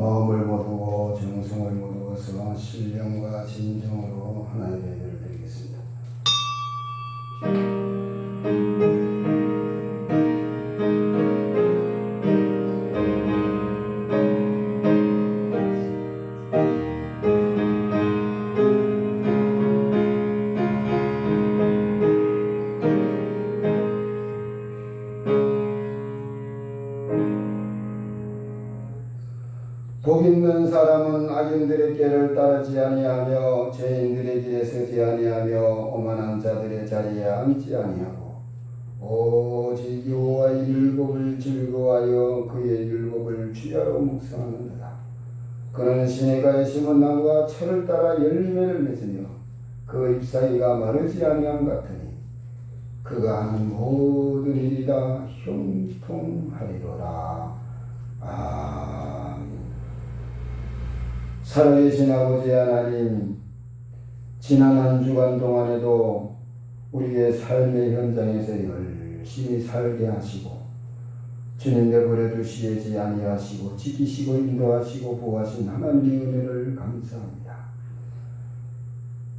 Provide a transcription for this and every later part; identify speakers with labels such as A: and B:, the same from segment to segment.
A: 마음을 모두고 정성을 모두어서 신령과 진정으로 하나님의 예배를 드리겠습니다. 복 있는 사람은 악인들의 길을 따르지 아니하며 죄인들의 길에 서지 아니하며 오만한 자들의 자리에 앉지 아니하고 오직 여호와의 율법을 즐거워하여 그의 율법을 주야로 묵상하는도다. 그는 시내가에 심은 나무가 철을 따라 열매를 맺으며 그 잎사귀가 마르지 아니함 같으니 그가 하는 모든 일이 다 형통하리로라. 아멘. 살아계신 아버지 하나님, 지난 한 주간 동안에도 우리의 삶의 현장에서 열심히 살게 하시고 주님 내버려 두시지 아니하시고 지키시고 인도하시고 보호하신 하나님의 은혜를 감사합니다.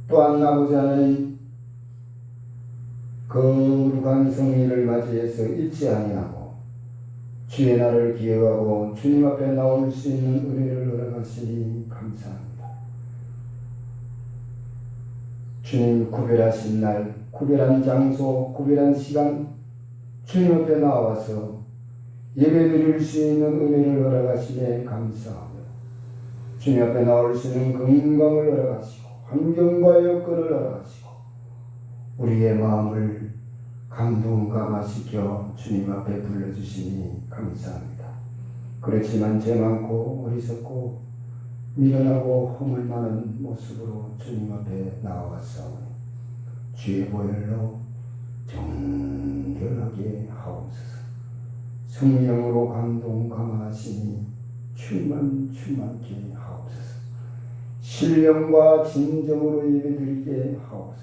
A: 또한 아버지 하나님, 거룩한 성일을 맞이해서 잊지 아니하고 주의 날을 기억하고 주님 앞에 나올 수 있는 은혜를 허락하시니 감사합니다. 주님 구별하신 날, 구별한 장소, 구별한 시간 주님 앞에 나와서 예배드릴 수 있는 은혜를 허락하시니 감사하며 주님 앞에 나올 수 있는 건강을 허락하시고 환경과 여건을 허락하시고 우리의 마음을 감동감화시켜 주님 앞에 불러주시니 감사합니다. 그렇지만 죄 많고 어리석고 미련하고 허물 많은 모습으로 주님 앞에 나와왔사오니 주의 보혈로 정결하게 하옵소서. 성령으로 감동감화하시니 충만케 하옵소서. 신령과 진정으로 예배드리게 하옵소서.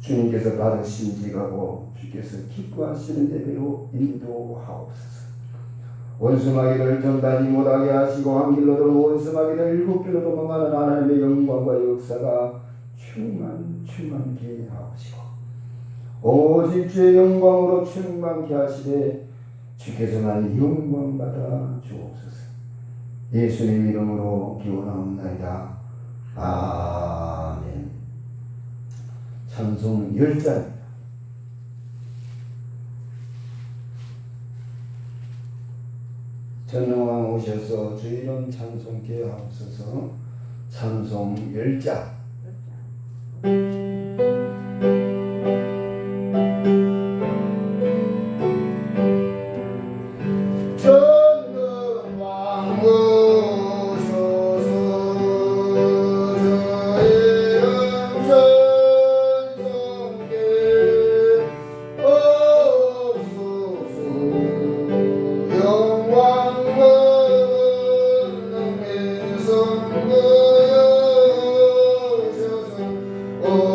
A: 주님께서 받으신 지가고 주께서 기뻐하시는 예배로 인도하옵소서. 원수마귀를 전다지 못하게 하시고 한 길로 원수마귀를 일곱 길로 도망가는 하나님의 영광과 역사가 충만케 하시고 오직 주의 영광으로 충만케 하시되 주께서만 영광받아 주옵소서. 예수님 이름으로 기원하옵나이다. 아멘. 찬송 10자입니다. 전능왕 오셔서 주이름 찬송케 하옵소서. 찬송 10자.
B: Oh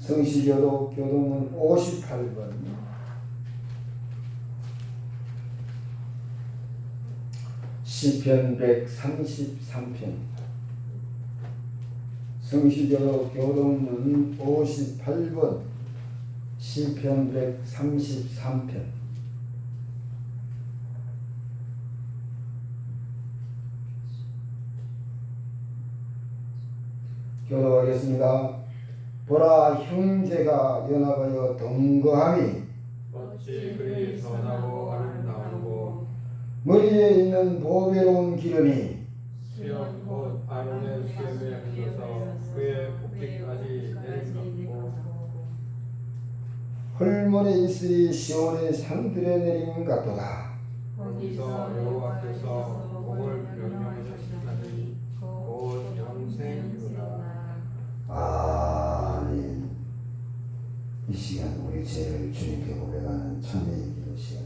A: 성시교도 교동문 58번 시편 133편 성시교도 교동문 58번 시편 133편 교도하겠습니다. 보라 형제가 연합하여 동거함이
B: 어찌 그리 선하고 아름다우고
A: 머리에 있는 보배로운 기름이
B: 수염 곧 아론의 수염에 흘러서 그의 복기까지 내림받고
A: 헐몬에 있으리 시온의 산들에 내림 같도다.
B: 거기서 여호와께서 복을 명령하셨으니 곧 영생이로다.
A: 아멘. 이 시간 우리 죄를 주님께 고백하는 참회의 기도 시간.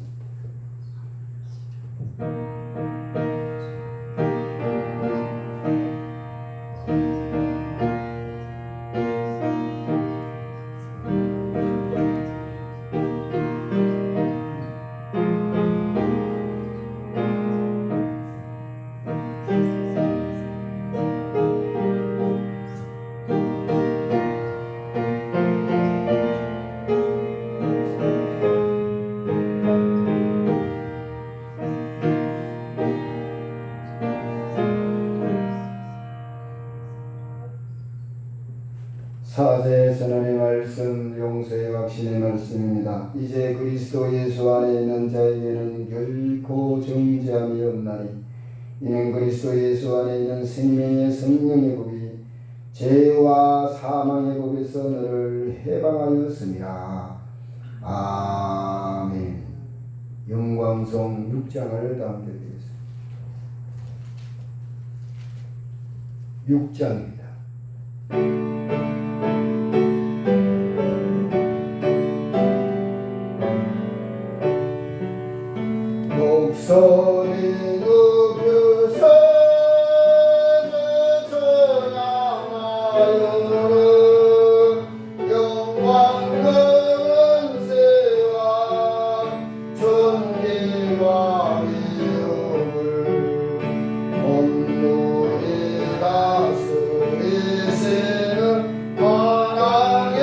A: 사제 선언의 말씀, 용서의 확신의 말씀입니다. 이제 그리스도 예수 안에 있는 자에게는 결코 정죄함이 없나니 이는 그리스도 예수 안에 있는 생명의 성령의 법이 죄와 사망의 법에서 너를 해방하였습니다. 아멘. 영광송 6장을 담겨드리겠습니다. 6장입니다. 목소리 높여서 찬양하여 영광과 은혜와 존귀와 위엄을 온누리 다스리시는 만왕의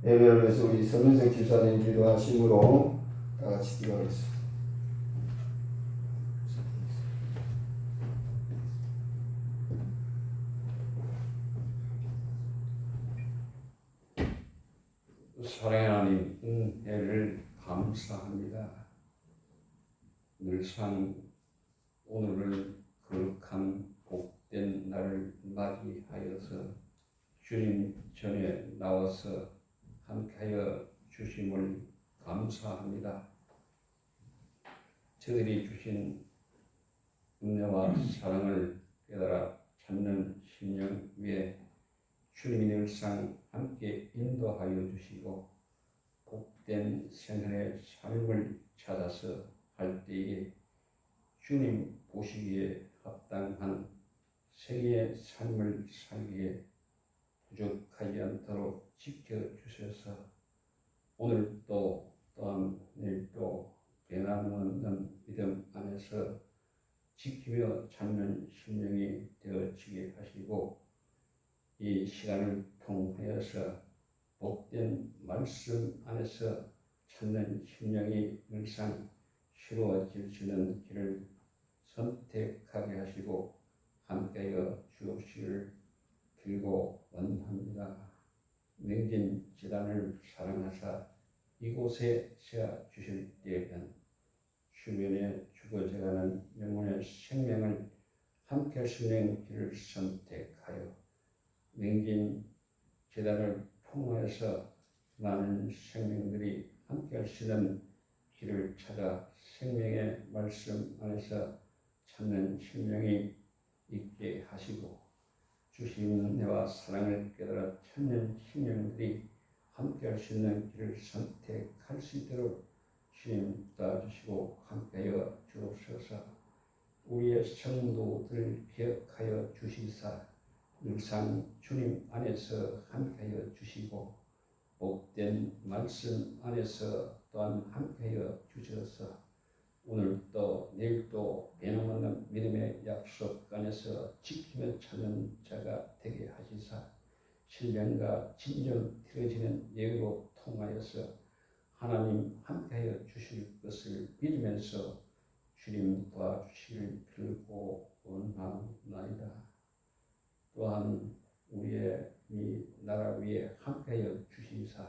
A: 예배를 위해서 우리 서민석 집사님 기도하심으로 다 같이 기도하겠습니다.
C: 사랑의 하나님, 은혜를 감사합니다. 늘상 오늘을 거룩한 복된 날을 맞이하여서 주님 전에 나와서 함께하여 주심을 감사합니다. 저들이 주신 은혜와 사랑을 깨달아 찾는 심령 위에 주님이 늘상 함께 인도하여 주시고 복된 생활의 삶을 찾아서 할 때에 주님 보시기에 합당한 생애의 삶을 살기에 부족하지 않도록 지켜주셔서 오늘도 또한 내일도 변함없는 믿음 안에서 지키며 찾는 심령이 되어지게 하시고 이 시간을 통하여서 복된 말씀 안에서 찾는 심령이 늘상 새로워지시는 길을 선택하게 하시고 함께하여 주옵시기를 빌고 원합니다. 맹진 지단을 사랑하사 이곳에 세워 주실 때에는 주변에 죽어져가는 영혼의 생명을 함께 할 수 있는 길을 선택하여 맹진 재단을 통하여서 많은 생명들이 함께 할 수 있는 길을 찾아 생명의 말씀 안에서 찾는 심령이 있게 하시고 주신 은혜와 사랑을 깨달아 찾는 심령들이 함께할 수 있는 길을 선택할 수 있도록 주님 도와주시고 함께하여 주옵소서. 우리의 성도들 기억하여 주시사 늘상 주님 안에서 함께하여 주시고 복된 말씀 안에서 또한 함께하여 주셔서 오늘도 내일도 변함없는 믿음의 약속 안에서 지키며 찾는 자가 되게 하시사 신령과 진정 들어지는 예의로 통하여서 하나님 함께하여 주실 것을 믿으면서 주님 도와주시길 빌고 원하나이다. 또한 우리의 이 나라 위에 함께하여 주시사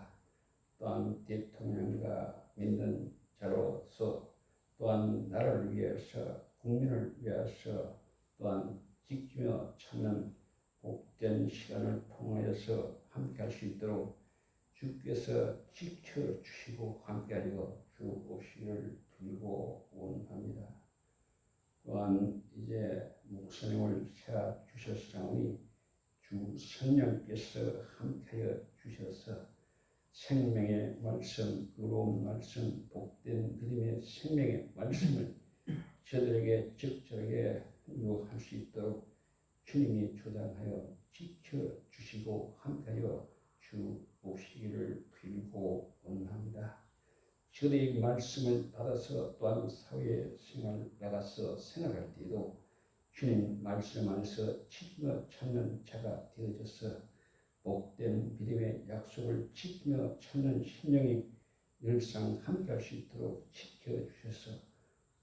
C: 또한 대통령과 믿는 자로서 또한 나라를 위해서 국민을 위해서 또한 지키며 찾는 복된 시간을 통하여서 함께할 수 있도록 주께서 지켜주시고 함께하여 주옵시기를 빌고 원합니다. 또한 이제 목사님을 세워 주셨사오니 주 성령께서 함께하여 주셔서 생명의 말씀, 의로운 말씀, 복된 믿음의 생명의 말씀을 저들에게 적절하게 유할 수 있도록 주님이 조장하여 지켜주시고 함께하여 주옵시기를 빌고 원합니다. 저들이 말씀을 받아서 또한 사회생활을 나가서 생활할 때에도 주님 말씀 안에서 지키며 찾는 자가 되어져서 복된 믿음의 약속을 지키며 찾는 심령이 늘상 함께할 수 있도록 지켜주셔서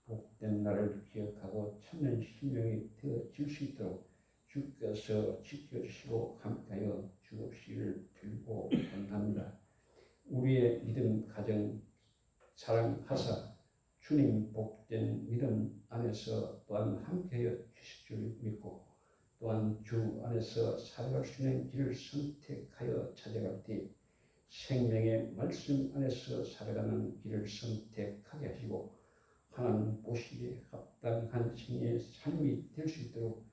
C: 복된 날을 기억하고 찾는 심령이 되어질 수 있도록 주께서 지켜주시고 함께하여 주옵시기를 빌고 원합니다. 우리의 믿음 가정 사랑하사 주님 복된 믿음 안에서 또한 함께하여 주실 줄 믿고 또한 주 안에서 살아갈 수 있는 길을 선택하여 찾아갈 때 생명의 말씀 안에서 살아가는 길을 선택하게 하시고 하나님 보시기에 합당한 생애의 삶이 될 수 있도록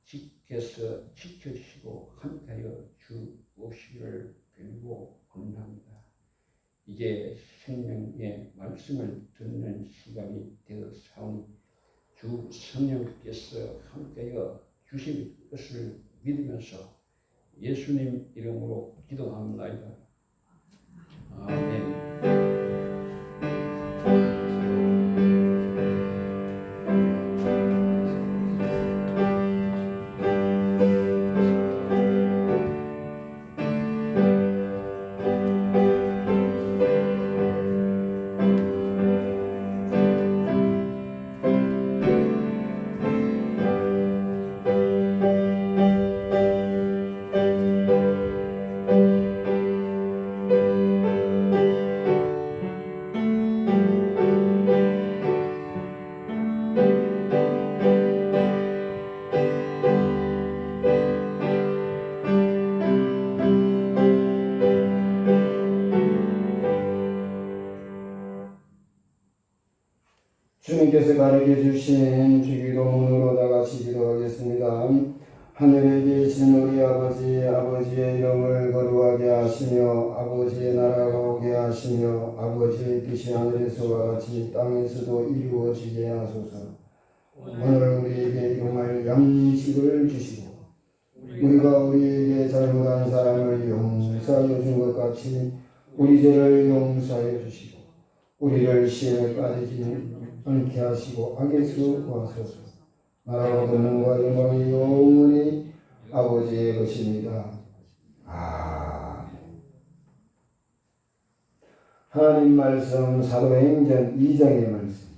C: 주께서 지켜주시고 함께하여 주옵시기를 빌고 원합니다. 이제 생명의 말씀을 듣는 시간이 되어사오니 주 성령께서 함께하여 주실 것을 믿으면서 예수님 이름으로 기도합니다. 아멘.
A: 주님께서 가르쳐 주신 주기도문으로 다같이 기도하겠습니다. 하늘에 계신 우리 아버지, 아버지의 이름을 거룩하게 하시며 아버지의 나라가 오게 하시며 아버지의 뜻이 하늘에서와 같이 땅에서도 이루어지게 하소서. 오늘 우리에게 일용할 양식을 주시고 우리가 우리에게 잘못한 사람을 용서하여 준 것 같이 우리 죄를 용서하여 주시고 우리를 시험에 빠지지 않게 하시고 악에서 구하소서. 나라와 권능과 영광이 영원히 아버지의 것입니다. 아멘. 하나님 말씀 사도행전 2장의 말씀.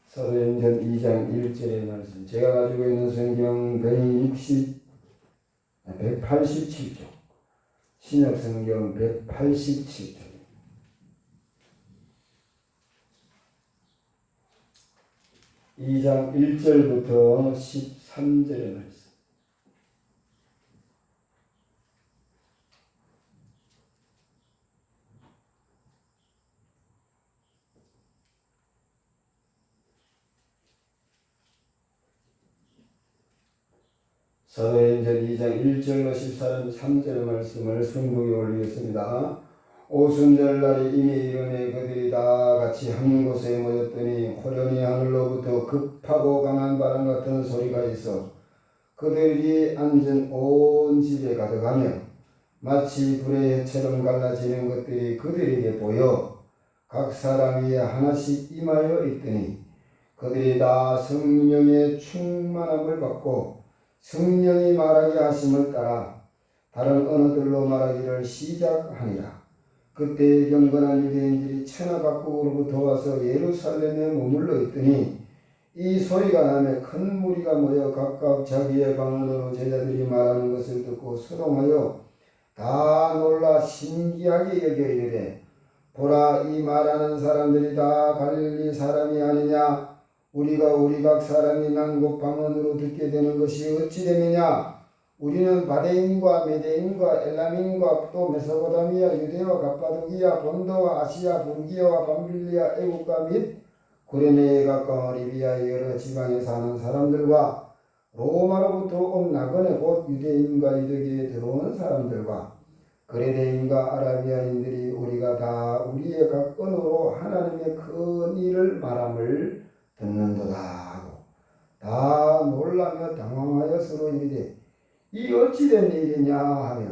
A: 사도행전 2장 1절의 말씀. 제가 가지고 있는 성경 187쪽. 신약성경 187쪽. 2장 1절부터 13절의 말씀. 사도행전 2장 1절로 13절 말씀을 성경에 올리겠습니다. 오순절날이 이미 이르매 그들이 다 같이 한 곳에 모였더니 호련히 하늘로부터 급하고 강한 바람 같은 소리가 있어 그들이 앉은 온 집에 가득하며 마치 불의 해처럼 갈라지는 것들이 그들에게 보여 각 사람 위에 하나씩 임하여 있더니 그들이 다 성령의 충만함을 받고 성령이 말하게 하심을 따라 다른 언어들로 말하기를 시작하니라. 그때 경건한 유대인들이 천하 각국으로부터 와서 예루살렘에 머물러 있더니 이 소리가 나며 큰 무리가 모여 각각 자기의 방언으로 제자들이 말하는 것을 듣고 수동하여 다 놀라 신기하게 여겨 이르되 보라 이 말하는 사람들이 다 갈릴리 사람이 아니냐 우리가 우리 각 사람이 난곳 방언으로 듣게 되는 것이 어찌 되느냐 우리는 바데인과 메데인과 엘람인과 또 메소포타미아 유대와 갑바도기아 본도와 아시아 부르기아와 밤빌리아 애국과 및 구레네에 가까운 리비아의 여러 지방에 사는 사람들과 로마로부터 온 나그네 곧 유대인과 유대교에 들어온 사람들과 그레네인과 아라비아인들이 우리가 다 우리의 각 언어로 하나님의 큰 일을 말함을 듣는도다 하고 다 놀라며 당황하여 서로 이르되 이 어찌된 일이냐 하며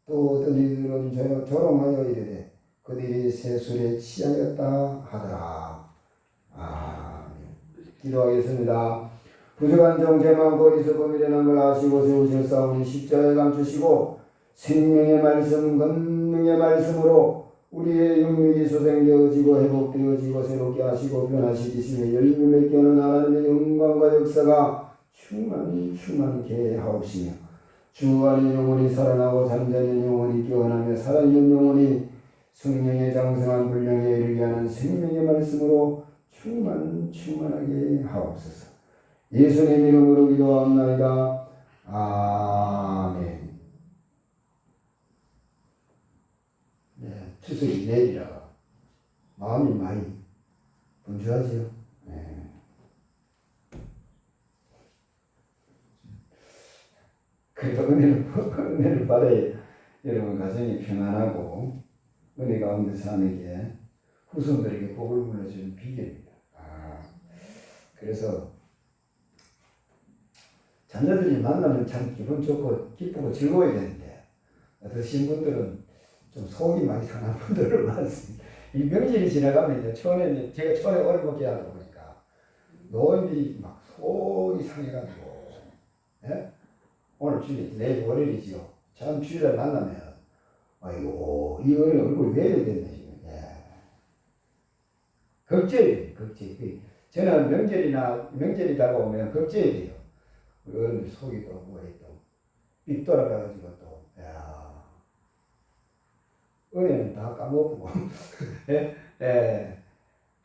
A: 또 어떤 이들은 조롱하여 이르되 그들이 세술에 취하였다 하더라. 아멘. 기도하겠습니다. 부족한 정죄만 버리서 미련한 걸 아시고 세우셨사오니 십자가에 감추시고 생명의 말씀 권능의 말씀으로 우리의 육력이 소생되어지고 회복되어지고 새롭게 하시고 변화시키시며 열매 맺게 하는 하나님의 영광과 역사가 충만케 하옵시며 주 안에 영혼이 살아나고 잠자는 영혼이 깨어나며 살아있는 영혼이 성령의 장성한 분량에 이르게 하는 생명의 말씀으로 충만하게 하옵소서. 예수님 이름으로 기도합나이다. 아멘. 네, 추석이 내일이라 마음이 많이 분주하지요. 네. 그래도 은혜를 받아야 여러분 가정이 평안하고 은혜 가운데 사는 게 후손들에게 복을 물려주는 비결입니다. 그래서 자녀들이 만나면 참 기분 좋고 기쁘고 즐거워야 되는데 어떠신 분들은 좀 속이 많이 상한 분들은 많습니다. 이 명절이 지나가면 이제 제가 초에 오래 먹게 하다 보니까 노인들이 막 속이 상해가지고 예? 오늘 주일 내일 월요일이지요. 참 주일에 만나면 아이고 이 어린 얼굴 왜 이래 됐네 지금. 예. 걱정이 저는 명절이 다가오면 걱정이 돼요. 우리 어른들 속이 또 뭐에 또 삐 돌아가가지고 또 은혜는 다 까먹고 예? 예.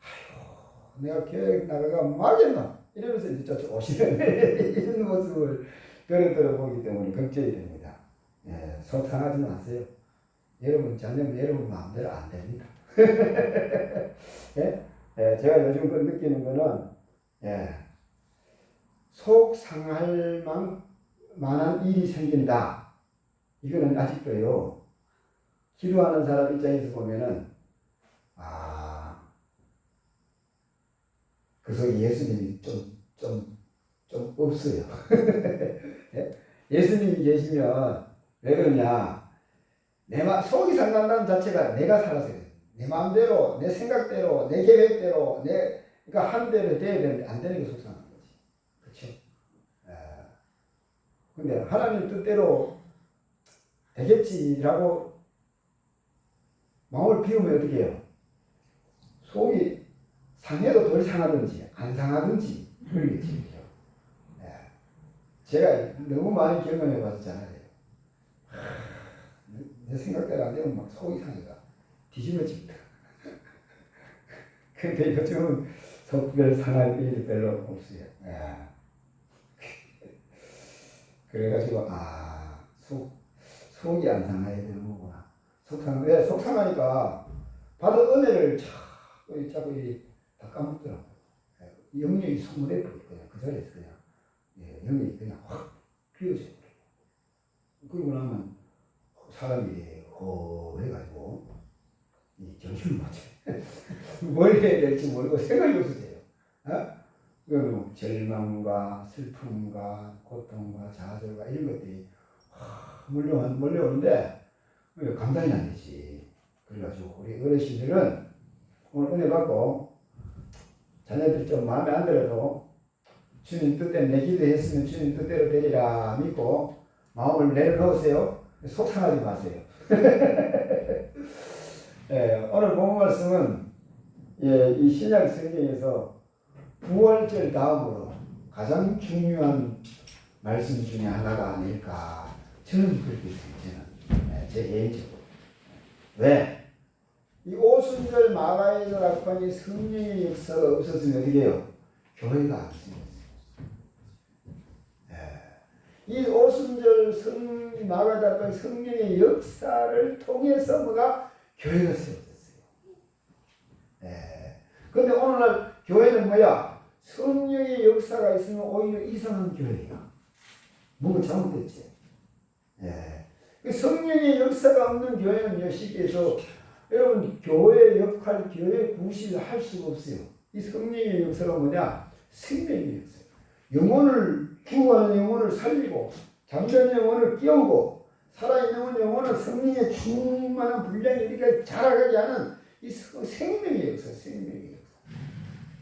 A: 아이고 내가 교회 나가가 막겠나 이러면서 이제 저쪽 오시는 이런 모습을 그릇들어 보기 때문에 걱정이 됩니다. 예, 속상하지 마세요. 여러분 자녀는 여러분 마음대로 안 됩니다. 예? 예, 제가 요즘 느끼는 거는 속 상할 만한 일이 생긴다. 이거는 아직도요. 기도하는 사람 입장에서 보면은 그 속에 예수님이 좀 없어요. 예수님이 계시면 왜 그러냐? 속이 상한다는 자체가 내가 살아서 그래. 내 마음대로, 내 생각대로, 내 계획대로, 그러니까 한 대로 돼야 되는데 안 되는 게 속상한 거지. 그렇죠? 근데 하나님 뜻대로 되겠지라고 마음을 비우면 어떻게 해요? 속이 상해도 덜 상하든지 안 상하든지 그러겠지. 제가 너무 많이 경험해 봤잖아요. 내 생각대로 안 되면 막 속이 상해가 뒤집어집니다. 근데 요즘은 속별 상할 일이 별로 없어요. 그래가지고 속이 안 상해야 되는 거구나. 속상하니까 받은 은혜를 자꾸 다 까먹더라고요. 영역이 소멸해 버리고 그냥 그 자리에서 그냥 영역이 그냥 확 비워져요. 그러고 나면 사람이 허해가지고 이 정신을 못 차려. 뭘 해야 될지 모르고 생각이 없어져요. 그러면 절망과 슬픔과 고통과 좌절과 이런 것들이 몰려오는데 감당이 안 되지. 그래가지고 우리 어르신들은 오늘 은혜 받고 자녀들이 좀 마음에 안 들어도 주님 뜻대로 내 기도했으면 주님 뜻대로 되리라 믿고 마음을 내려놓으세요. 속상하지 마세요. 예, 오늘 본 말씀은 이 신약 성경에서 부활절 다음으로 가장 중요한 말씀 중에 하나가 아닐까 저는 그렇게 생각해요. 제 개인적으로. 왜? 이 오순절 마가의 낙방이 성령의 역사가 없었으면 어떻게 해요? 교회가 안 생겼어요. 이 오순절 마가의 낙방 성령의 역사를 통해서 뭐가 교회가 세워졌어요. 그런데 오늘날 교회는 뭐야? 성령의 역사가 있으면 오히려 이상한 교회야. 뭔가 잘못됐지. 성령의 역사가 없는 교회는요, 쉽게 해서 여러분 교회의 역할, 교회의 구실을 할 수가 없어요. 이 성령의 역사가 뭐냐? 생명의 역사. 죽어가는 영혼을 살리고 잠자는 영혼을 깨우고 살아있는 영혼을 성령의 충만한 분량이 이렇게 자라가게 하는 이 생명의 역사, 생명의 역사.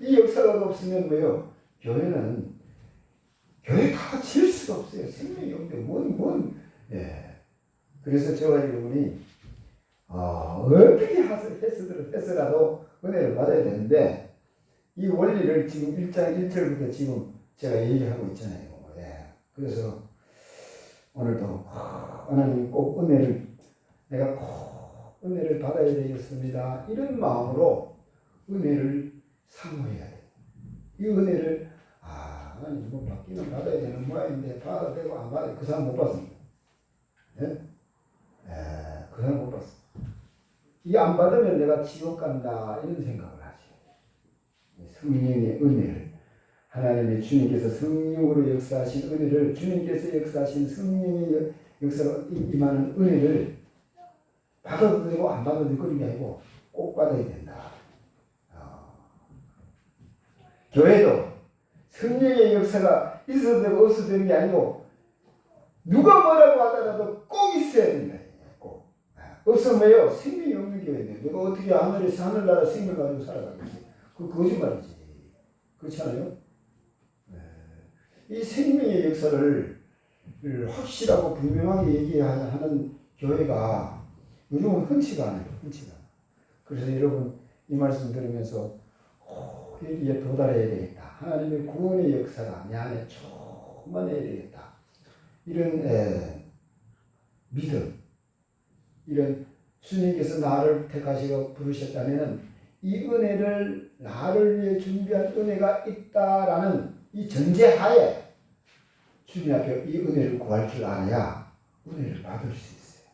A: 이 역사가 없으면 뭐요? 교회는 교회가 질 수가 없어요. 생명이 없는데 그래서 저와 여러분이 어떻게 해서라도 은혜를 받아야 되는데 이 원리를 지금 1장 1절부터 지금 제가 얘기하고 있잖아요. 그래서 오늘도 하나님 꼭 내가 꼭 은혜를 받아야 되겠습니다. 이런 마음으로 은혜를 사모해야 돼요. 이 은혜를 하나님 뭐 받기는 받아야 되는 모양인데 받아도 되고 안 받아도 그 사람 못 받습니다. 그 사람 못 받습니다. 이 안 받으면 내가 지옥 간다 이런 생각을 하죠. 성령의 은혜를 하나님의 주님께서 성령으로 역사하신 은혜를 주님께서 역사하신 성령의 역사로 임하는 은혜를 받아도 되고 안 받아도 되고 그런 게 아니고 꼭 받아야 된다. 교회도 성령의 역사가 있어도 되고 없어도 되는 게 아니고 누가 뭐라고 하더라도 꼭 있어야 된다. 꼭. 없으면 왜요? 생명이 없는 교회인데 내가 어떻게 하늘나라 생명 가지고 살아가겠지? 그 거짓말이지. 그렇지 않아요? 이 생명의 역사를 확실하고 분명하게 얘기하는 교회가 요즘은 흔치가 않아요. 흔치가. 그래서 여러분 이 말씀 들으면서 여기에 도달해야 되겠다. 하나님의 구원의 역사가 내 안에 충만해야 되겠다. 이런 믿음, 이런 주님께서 나를 택하시고 부르셨다면 이 은혜를 나를 위해 준비한 은혜가 있다라는 이 전제하에 주님 앞에 이 은혜를 구할 줄 알아야 은혜를 받을 수 있어요.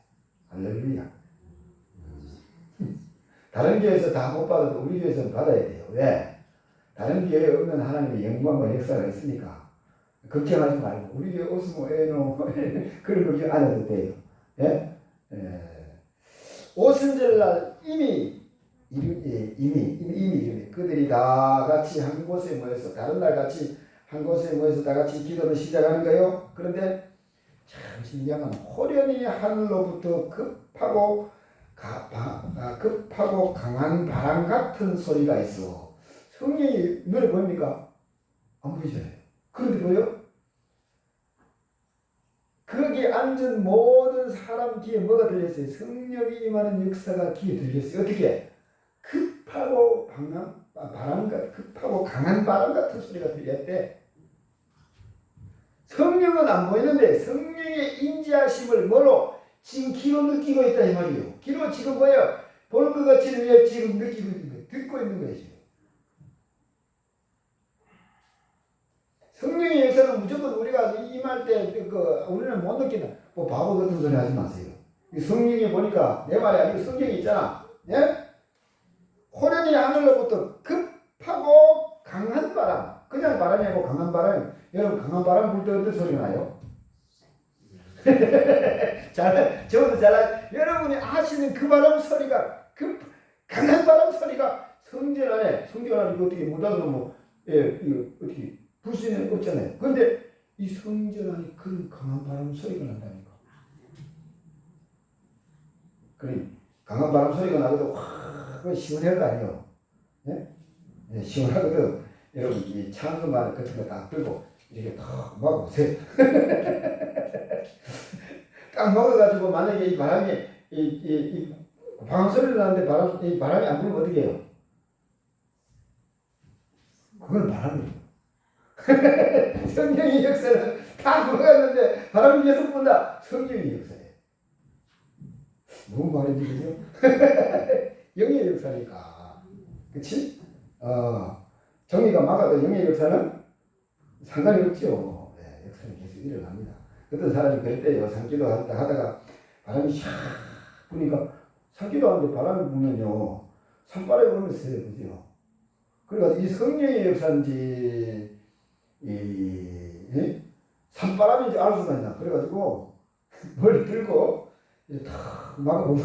A: 할렐루야. 다른 교회에서 다 못 받아도 우리 교회에서는 받아야 돼요. 왜? 다른 교회에 없는 하나님의 영광과 역사가 있으니까 걱정하지 말고 우리 교회 없으면 그런 걱정 안 해도 돼요. 오순절날 이미 그들이 다 같이 한 곳에 모여서 다른 날 같이 한 곳에 모여서 다 같이 기도를 시작하는 거예요. 그런데 참 신기한 건 호련히 하늘로부터 급하고 강한 바람 같은 소리가 있어. 성령이 눈에 보입니까? 안 보이잖아요. 그런데 뭐요? 거기 앉은 모든 사람 귀에 뭐가 들렸어요? 성령이 임하는 역사가 귀에 들렸어요. 어떻게? 급하고 강한 바람 같은 소리가 들렸대. 성령은 안 보이는데 성령의 임재하심을 뭐로? 지금 귀로 느끼고 있다 이 말이에요. 귀로 지금 뭐예요? 보는 것 같지는 지금 느끼고 있는 거예요. 듣고 있는 거예요. 지금. 성령의 역사는 무조건 우리가 임할 때 우리는 못 느끼나 뭐 바보 같은 소리 하지 마세요. 성령이 보니까 내 말이 아니고 성경이 있잖아. 호련히 하늘로부터 급하고 강한 바람. 그냥 바람이 아니고 강한 바람. 여러분 강한 바람 불 때 어떤 소리가 나요? 저도 잘 여러분이 아시는 그 바람 소리가 그 강한 바람 소리가 성전 안에 이거 어떻게 못하면 뭐 이거 어떻게 불 수 있는 없잖아요. 근데 이 성전 안에 그런 강한 바람 소리가 난다니까. 그래 강한 바람 소리가 나고도 확 시원할 거 아니에요. 네? 네, 시원하거든. 여러분 이 창문만 같은 거 딱 들고 이렇게 탁 막으세요. 딱 막아가지고 만약에 이 바람이 이 방음 소리를 나는데 이 바람이 안 불면 어떻게 해요? 그건 바람이에요. 성령의 역사는 다 막았는데 바람이 계속 분다. 성령의 역사예요. 무슨 말인지 그죠? 영의 역사니까. 그치? 정의가 막아도 영의 역사는 상관이 없죠. 네, 역사는 계속 일어납니다. 어떤 사람이 그랬대요. 산기도 하다가 바람이 샥 부니까 산기도 하는데 바람이 부면요. 산바람이 오면 세요. 그죠? 그래가지고 이 성령의 역사인지 산바람인지 알 수가 있나. 그래가지고 머리 들고 탁 막아보면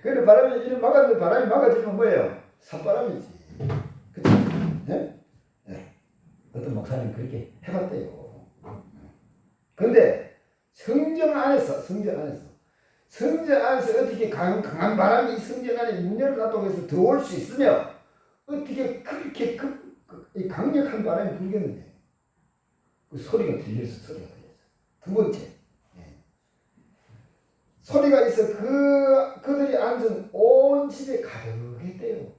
A: 그래 바람이 이렇게 막았는데 바람이 막아지면 뭐예요? 산바람이지. 그치? 네? 네. 어떤 목사님 그렇게 해봤대요. 근데 성전 안에서 어떻게 강한 바람이 이 성전 안에 문 열어놨다고 해서 들어올 수 있으며 어떻게 그렇게 강력한 바람이 불겠는데 그 소리가 들려서. 두 번째 소리가 있어 그들이 앉은 온 집에 가득했대요.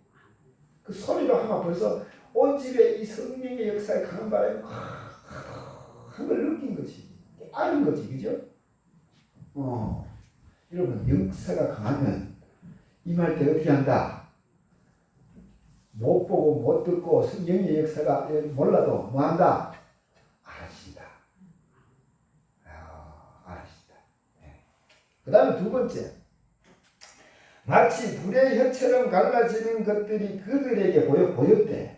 A: 그 소리로 하면 벌써 온 집에 이 성령의 역사에 강한 바람이 한 걸 느낀 거지. 아는 거지. 그죠? 여러분 역사가 강하면 임할 때 어떻게 한다? 못 보고 못 듣고 성령의 역사가 몰라도 뭐 한다? 알아신다. 알아신다. 네. 그 다음에 두 번째 마치 불의 혀처럼 갈라지는 것들이 그들에게 보였대.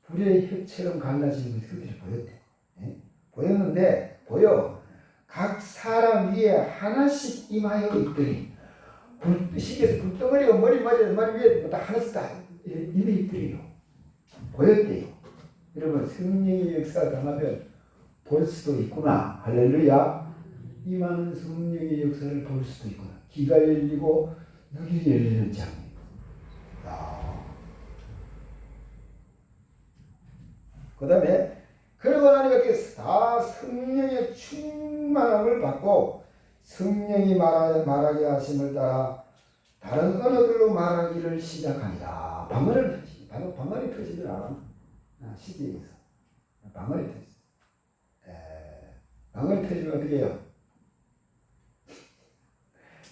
A: 불의 혀처럼 갈라지는 것들이 그들이 보였대. 네? 보였는데 각 사람 위에 하나씩 임하여 있더니 시계에서 불덩어리가 머리 위에 다 하나씩 다 임해 있더래요. 보였대요. 여러분 성령의 역사가 강하면 볼 수도 있구나. 할렐루야. 임하는 성령의 역사를 볼 수도 있구나. 귀가 열리고 눈이 열리는 장면. 그 다음에 그러고 나니까 다 성령의 충만함을 받고 성령이 말하게 하심을 따라 다른 언어들로 말하기를 시작하니라. 방언이 터지더라. 시기에서 방언이 터지. 방언이 터지면 어떻게 해요?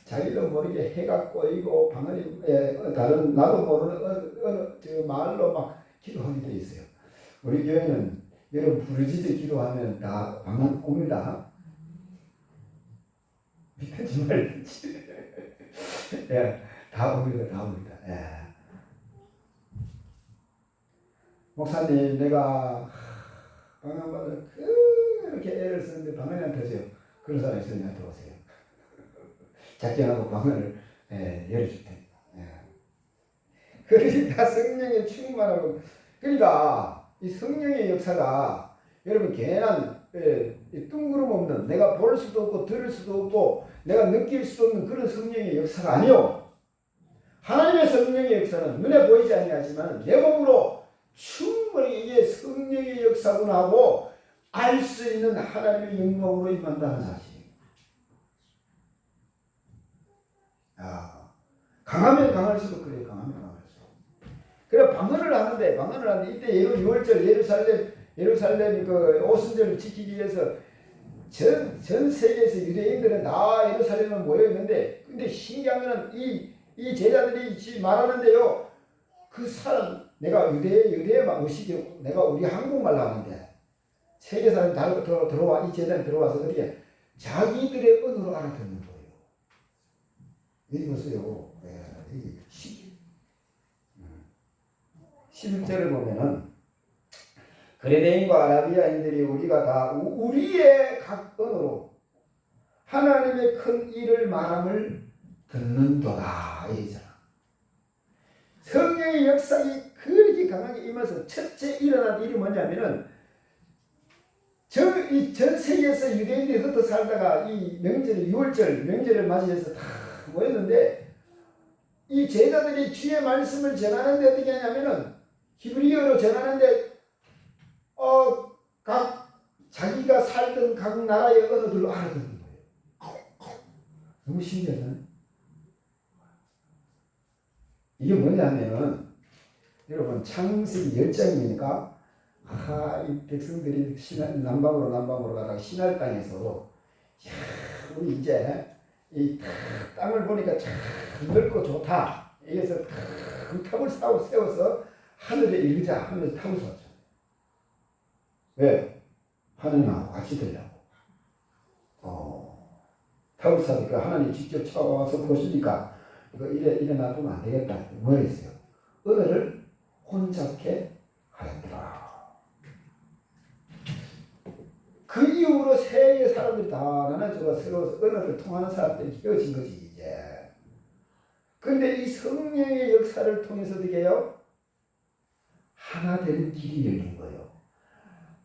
A: 자기도 모르게 해가 꼬이고 방언이 다른 나도 모르는 어느 말로 막 기도하게 돼 있어요. 우리 교회는 여러분 부르짖어 기도하면 다 방언 옵니다. 믿든지 말든지 다 옵니다. 목사님 내가 방언받으러 그렇게 애를 쓰는데 방언이 안 터져요. 그런 사람이 있으면 저한테 오세요. 작정하고 방언을 열어줄 테니까. 그러니까 성령의 충만하고 그러니까 이 성령의 역사가 여러분 괜한 뜬구름 없는 내가 볼 수도 없고 들을 수도 없고 내가 느낄 수도 없는 그런 성령의 역사가 아니요. 하나님의 성령의 역사는 눈에 보이지 아니하지만 내 몸으로 충분히 이게 성령의 역사구나 하고 알 수 있는 하나님의 영광으로 임한다는 사실. 강하면 강할수록 그래. 강하면 강할수록. 그래 방언을 하는데 이때 6월절 예루살렘 그 오순절을 지키기 위해서 전 세계에서 유대인들은 다 예루살렘에 모여 있는데 근데 신기한 거는 이 제자들이 말하는데요. 그 사람 내가 유대만 의식이고 내가 우리 한국말로 하는데 세계 사람이 다 들어와 이 제자들이 들어와서 어떻게 자기들의 언어로 알아듣는 거예요. 여기 보세요. 11절을 보면은 그레네인과 아라비아인들이 우리가 다 우리의 각 언어로 하나님의 큰 일을 말함을 듣는도다 이잖아. 성령의 역사가 그렇게 강하게 임해서 첫째 일어난 일이 뭐냐면은 전 세계에서 유대인들이 흩어 살다가 이 명절, 6월절 명절을 맞이해서 다 모였는데 이 제자들이 주의 말씀을 전하는데 어떻게 하냐면은 히브리어로 전하는데 각 자기가 살던 각 나라의 언어들로 알아듣는 거예요. 너무 신기하잖아요. 이게 뭐냐면은 여러분 창세기 10장이니까 이 백성들이 남방으로 가다가 시날 땅에서 우리 이제 이 땅을 보니까 참 넓고 좋다. 여기서 큰 탑을 세워서 하늘에 이르자 하면서 탑을 세웠죠. 왜? 하느님하고 같이 되려고. 탑을 세우니까 하나님 직접 찾아와서 보시니까 이거 이래 놔두면 안 되겠다. 뭐 했어요? 언어를 혼잡게 하였더라. 그 이후로 세계의 사람들이 다 나눠져가 서로 언어를 통하는 사람들이 헤어진 거지 이제. 그런데 이 성령의 역사를 통해서 어떻게 해요? 하나 되는 길이 열린 거예요.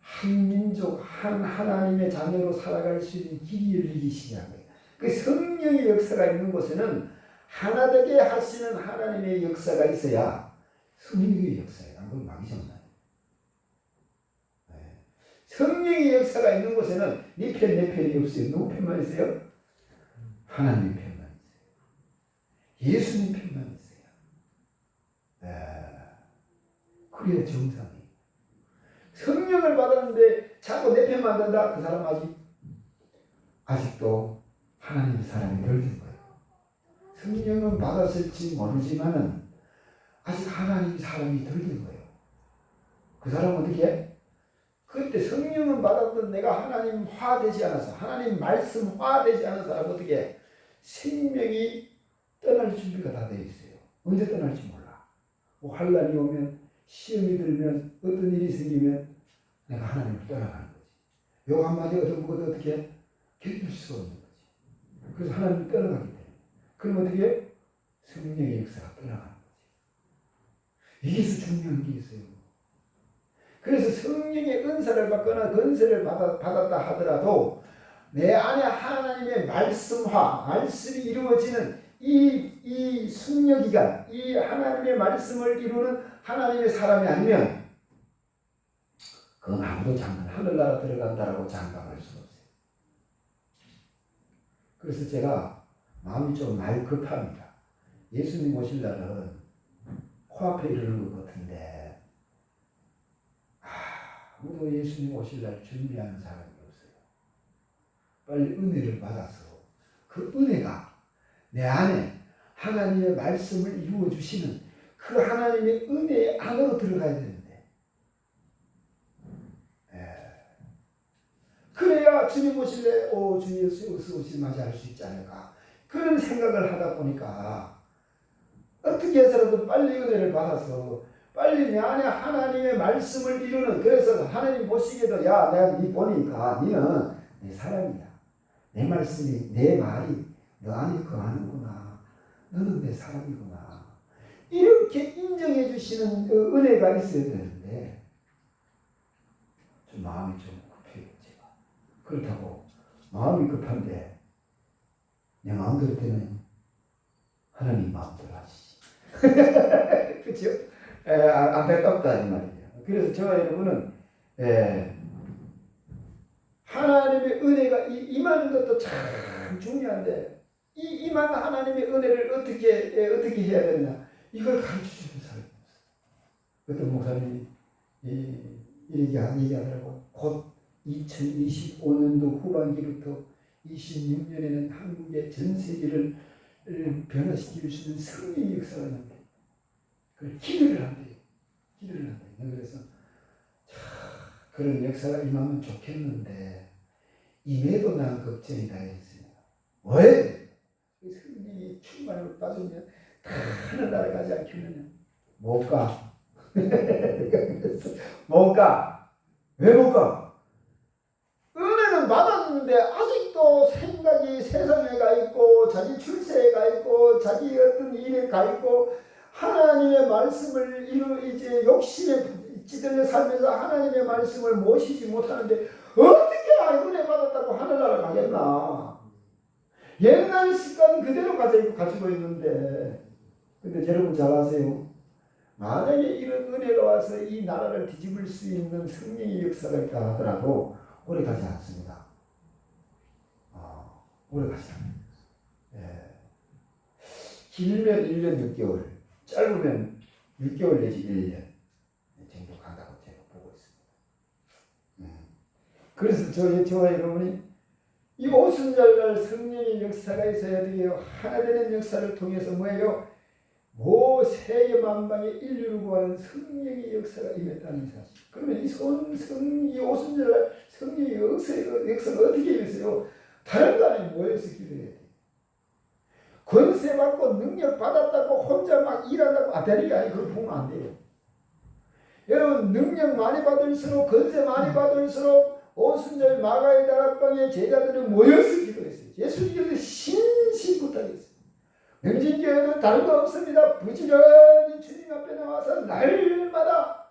A: 한 민족, 한 하나님의 자녀로 살아갈 수 있는 길이 열리기 시작한 거예요. 그 성령의 역사가 있는 곳에는 하나 되게 하시는 하나님의 역사가 있어야 성령의 역사예요. 그건 막이잖아요. 성령의 역사가 있는 곳에는 네 편, 내 편이 없어요. 누구 편만 있어요? 하나님 편만 있어요. 예수님 편만 있어요. 그래야 정상이에요. 성령을 받았는데 자꾸 내 편만 든다? 그 사람 아직도 하나님의 사람이 덜 된 거예요. 성령은 받았을지 모르지만은 아직 하나님 사람이 덜 된 거예요. 그 사람은 어떻게 해? 그때 성령은 받았던 내가 하나님화 되지 않아서 하나님 말씀화 되지 않은 사람 어떻게 해? 생명이 떠날 준비가 다 되어 있어요. 언제 떠날지 몰라. 뭐 환란이 오면 시험이 들면 어떤 일이 생기면 내가 하나님을 떠나가는 거지. 요 한마디 얻어먹어도 어떻게 해? 견딜 수가 없는 거지. 그래서 하나님을 떠나가기 때문에. 그럼 어떻게 해? 성령의 역사가 떠나가는 거지. 여기서 중요한 게 있어요. 그래서 성령의 은사를 받거나 건설을 받았다 하더라도 내 안에 하나님의 말씀이 이루어지는 이 숙려기간, 이 하나님의 말씀을 이루는 하나님의 사람이 아니면 그건 아무도 하늘나라 들어간다라고 장담할 수 없어요. 그래서 제가 마음이 좀 많이 급합니다. 예수님 오실 날은 코앞에 이르는 것 같은데 아무도 예수님 오실 날 준비하는 사람이 없어요. 빨리 은혜를 받아서 그 은혜가 내 안에 하나님의 말씀을 이루어 주시는 그 하나님의 은혜의 안으로 들어가야 되는데 그래야 주님 오실 때 주님 어서 오실 맞이할 수 있지 않을까 그런 생각을 하다 보니까 어떻게 해서라도 빨리 은혜를 받아서 빨리 내 안에 하나님의 말씀을 이루는 그래서 하나님 보시기에도 야 내가 네 보니까 너는 내 사람이야. 내 말씀이 내 말이 너 안에 거하는구나. 너는 내 사람이구나. 이렇게 인정해 주시는 그 은혜가 있어야 되는데 좀 마음이 좀 급해요 제가. 그렇다고 마음이 급한데 내 마음대로 때는 하나님 마음대로 하시지. 그렇죠? 안타깝다 이 말이에요. 그래서 저와 여러분은 하나님의 은혜가 임하는 것도 참 중요한데 이 임하는 하나님의 은혜를 어떻게 해야 되느냐 이걸 가르쳐주는 사람이 없어요. 어떤 목사님이 얘기하더라고. 곧 2025년도 후반기부터 26년에는 한국의 전 세계를 변화시킬 수 있는 성령의 역사가 난다. 기도를 한대요. 그래서 그런 역사가 임하면 좋겠는데 임해도 난 걱정이다 했습니다. 왜? 성령이 충만을 받으면 다 하늘나라 가지 않겠느냐? 못 가. 못 가. 왜 못 가? 은혜는 받았는데 아직도 생각이 세상에 가 있고 자기 출세에 가 있고 자기 어떤 일에 가 있고 하나님의 말씀을 이제 욕심에 찌들려 살면서 하나님의 말씀을 모시지 못하는데 어떻게 은혜 받았다고 하늘나라 가겠나? 옛날 습관 그대로 가지고 있는데 근데 여러분 잘 아세요? 만약에 이런 은혜가 와서 이 나라를 뒤집을 수 있는 승리의 역사가 있다 하더라도 오래 가지 않습니다. 오래 가지 않습니다. 예. 길면 1년 6개월, 짧으면 6개월 내지 1년 정도 간다고 제가 보고 있습니다. 그래서 저와 여러분이 이 오순절날 성령의 역사가 있어야 돼요. 하나 되는 역사를 통해서 뭐예요? 세계 만방의 인류를 구하는 성령의 역사가 임했다는 사실. 그러면 이 오순절날 성령의 역사가 어떻게 임했어요? 다른 거 아니면 모여서 기도해야 돼. 권세 받고 능력 받았다고 혼자 막 일한다고 되는 게 아니고 그걸 보면 안 돼요. 여러분 능력 많이 받을수록 권세 많이 받을수록 오순절 마가의 다락방에 제자들이 모여서 기도했어요. 예수님께서 신신부탁했어요. 명진교회는 다른 거 없습니다. 부지런히 주님 앞에 나와서 날마다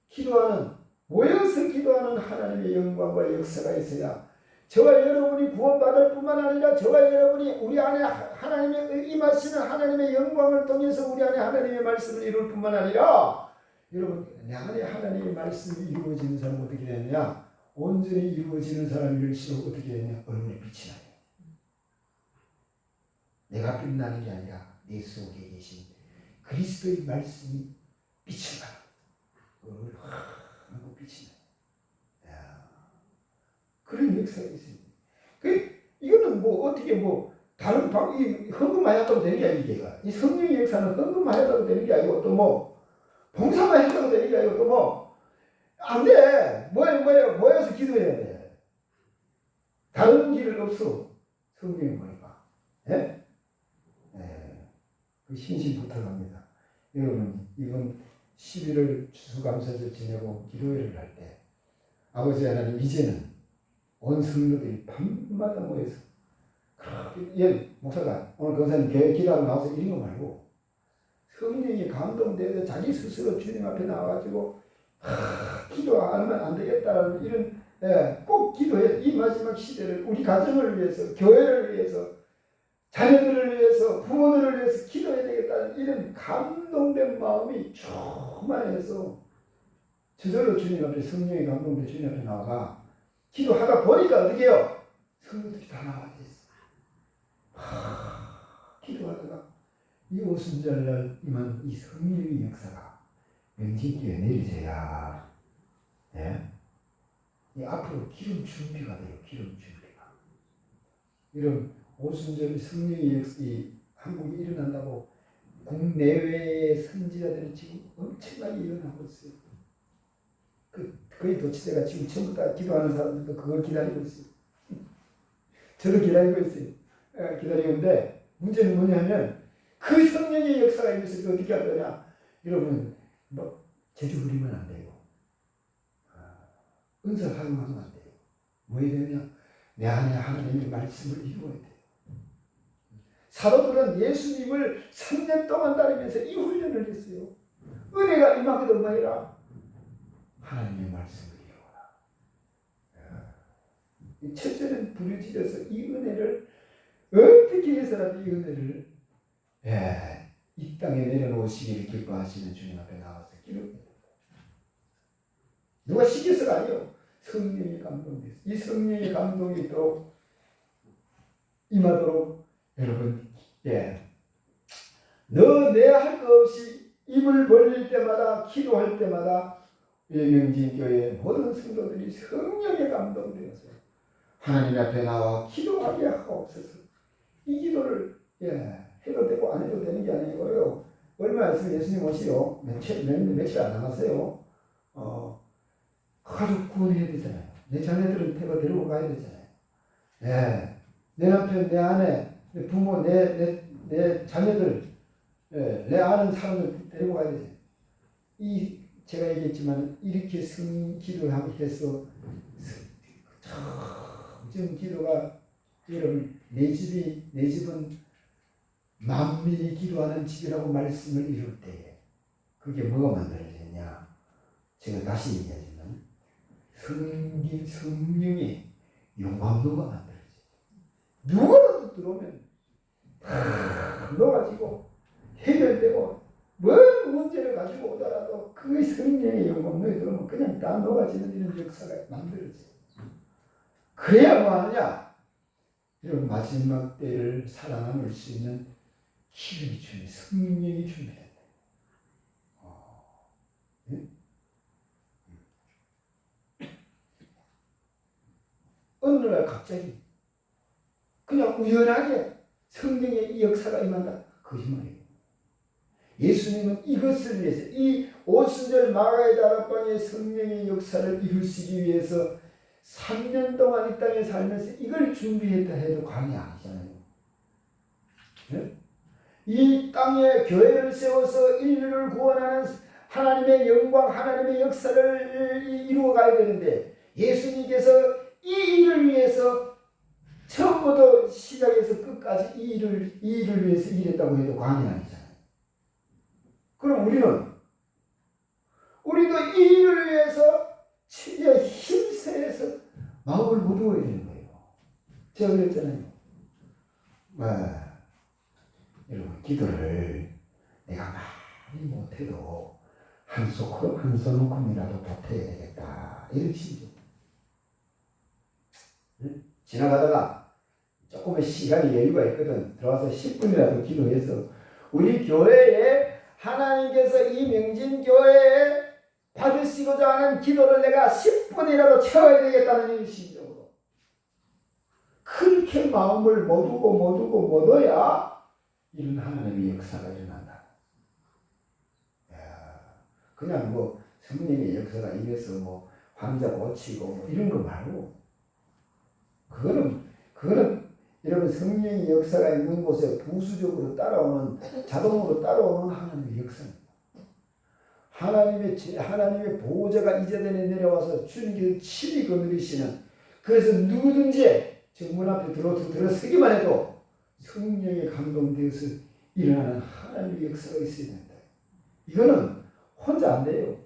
A: 기도하는 모여서 기도하는 하나님의 영광과 역사가 있어야 저와 여러분이 구원받을 뿐만 아니라 저와 여러분이 우리 안에 하나님의 임하시는 하나님의 영광을 통해서 우리 안에 하나님의 말씀을 이룰 뿐만 아니라 여러분 내 안에 하나님의 말씀이 이루어지는 사람은 어떻게 되느냐? 온전히 이루어지는 사람일수록 어떻게 되냐? 얼굴에 빛이 나요. 내가 빛나는 게 아니라 내 속에 계신 그리스도의 말씀이 빛을 나. 얼굴 하고 빛이 나요. 그런 역사가 있습니다. 이거는 어떻게 다른 이 헌금만 했다고 되는 게 아니고 이 성령의 역사는 헌금만 했다고 되는 게 아니고 또 봉사만 했다고 되는 게 아니고 또 안 돼. 모여서 기도해야 돼. 다른 길은 없어. 성경에 보니까. 예? 그 신신부탁합니다. 여러분 이번 11월 추수감사절 지내고 기도회를 할 때 아버지 하나님 이제는 온 성도들이 밤마다 모여서 목사가 오늘 권사님 교회 기도하고 나와서 이런 거 말고 성령이 감동돼서 자기 스스로 주님 앞에 나와가지고 기도하면 안 되겠다라는 이런 꼭 기도해. 이 마지막 시대를 우리 가정을 위해서 교회를 위해서 자녀들을 위해서 부모들을 위해서 기도해야 되겠다는 이런 감동된 마음이 충만해서 저절로 주님 앞에 성령이 감동돼 주님 앞에 나와가 기도하다 보니까 어떻게 해요? 성도들이 다 나와 있어. 기도하다가 이 오순절날 임한 이 성령의 역사가 명진교에 내리세야 이 앞으로 기름 준비가 돼요. 기름 준비가. 이런 오순절 성령의 역사이 한국에 일어난다고 국내외의 선지자들이 지금 엄청나게 일어나고 있어요. 거의 도치대가 지금 전부 다 기도하는 사람들도 그걸 기다리고 있어요. 저도 기다리고 있어요. 기다리고 있는데 문제는 뭐냐면 그 성령의 역사가 있어서 어떻게 할 거냐. 여러분 제주 부리면 안 돼요. 은사 활용하면 안 돼요. 뭐 해야 되냐? 내 안에 하나님의 말씀을 이루어야 돼요. 사도들은 예수님을 3년 동안 따르면서 이 훈련을 했어요. 은혜가 임하거든 뭐해라? 하나님의 말씀을 이루어라. 첫째는 부르짖어서 이 은혜를 어떻게 해서라도 이 은혜를 이 땅에 내려놓으시기를 기뻐하시는 주님 앞에 나와서 기도해야 됩니다. 누가 시켜서가 아니요. 성령이 감동돼서 이 성령의 감동이 또 임하도록 여러분 너 내 할 거 없이 입을 벌릴 때마다 기도할 때마다 명진교회 모든 성도들이 성령에 감동되어서 하나님 앞에 나와 기도하게 하옵소서. 이 기도를 해도 되고 안 해도 되는 게 아니고요. 얼마 있으면 예수님 오시요. 며칠 안 남았어요. 가족 구원해야 되잖아요. 내 자녀들은 데리고 가야 되잖아요. 내 남편, 내 아내, 내 부모, 내 자녀들, 내 아는 사람들 데리고 가야 되잖아요. 이 제가 얘기했지만 이렇게 기도해서 좀 기도가 여러분 내 집은 만민이 기도하는 집이라고 말씀을 이룰 때에 그게 뭐가 만들어지냐? 제가 다시 얘기하지만 성령의 용광로가 만들어져요. 누구라도 들어오면 다 녹아지고 해결되고 뭔 문제를 가지고 오더라도 그 성령의 용광로에 들어오면 그냥 다 녹아지는 이런 역사가 만들어져요. 그래야 뭐 하느냐? 이런 마지막 때를 살아남을 수 있는 기름이 성령이 준비된다. 어느 날 갑자기 그냥 우연하게 성령의 이 역사가 임한다. 거짓말이에요. 예수님은 이것을 위해서 이 오순절 마가의 다락방의 성령의 역사를 이루시기 위해서 3년 동안 이 땅에 살면서 이걸 준비했다 해도 과언이 아니잖아요. 네? 이 땅에 교회를 세워서 인류를 구원하는 하나님의 영광, 하나님의 역사를 이루어가야 되는데 예수님께서 이 일을 위해서 처음부터 시작해서 끝까지 이 일을 위해서 일했다고 해도 과언이 아니잖아요. 그럼 우리도 이 일을 위해서 힘세해서 마음을 무두어야 되는 거예요. 제가 그랬잖아요. 여러분 기도를 내가 많이 못해도 한 소금이라도 보태야 되겠다. 이런 심정. 지나가다가 조금의 시간이 여유가 있거든. 들어와서 10분이라도 기도해서 우리 교회에 하나님께서 이 명진교회에 받으시고자 하는 기도를 내가 10분이라도 채워야 되겠다는 이런 심정으로 그렇게 마음을 못 얻어야 이런 하나님의 역사가 일어난다. 그냥 뭐 성령의 역사가 입에서 뭐 환자 고치고 뭐 이런 거 말고 그거는 여러분 성령의 역사가 있는 곳에 부수적으로 자동으로 따라오는 하나님의 역사입니다. 하나님의 보호자가 이제전에 내려와서 주님께서 친히 거느리시는 그래서 누구든지 정문 앞에 들어서기만 해도 성령에 감동되어서 일어나는 하나님의 역사가 있어야 된다. 이거는 혼자 안 돼요.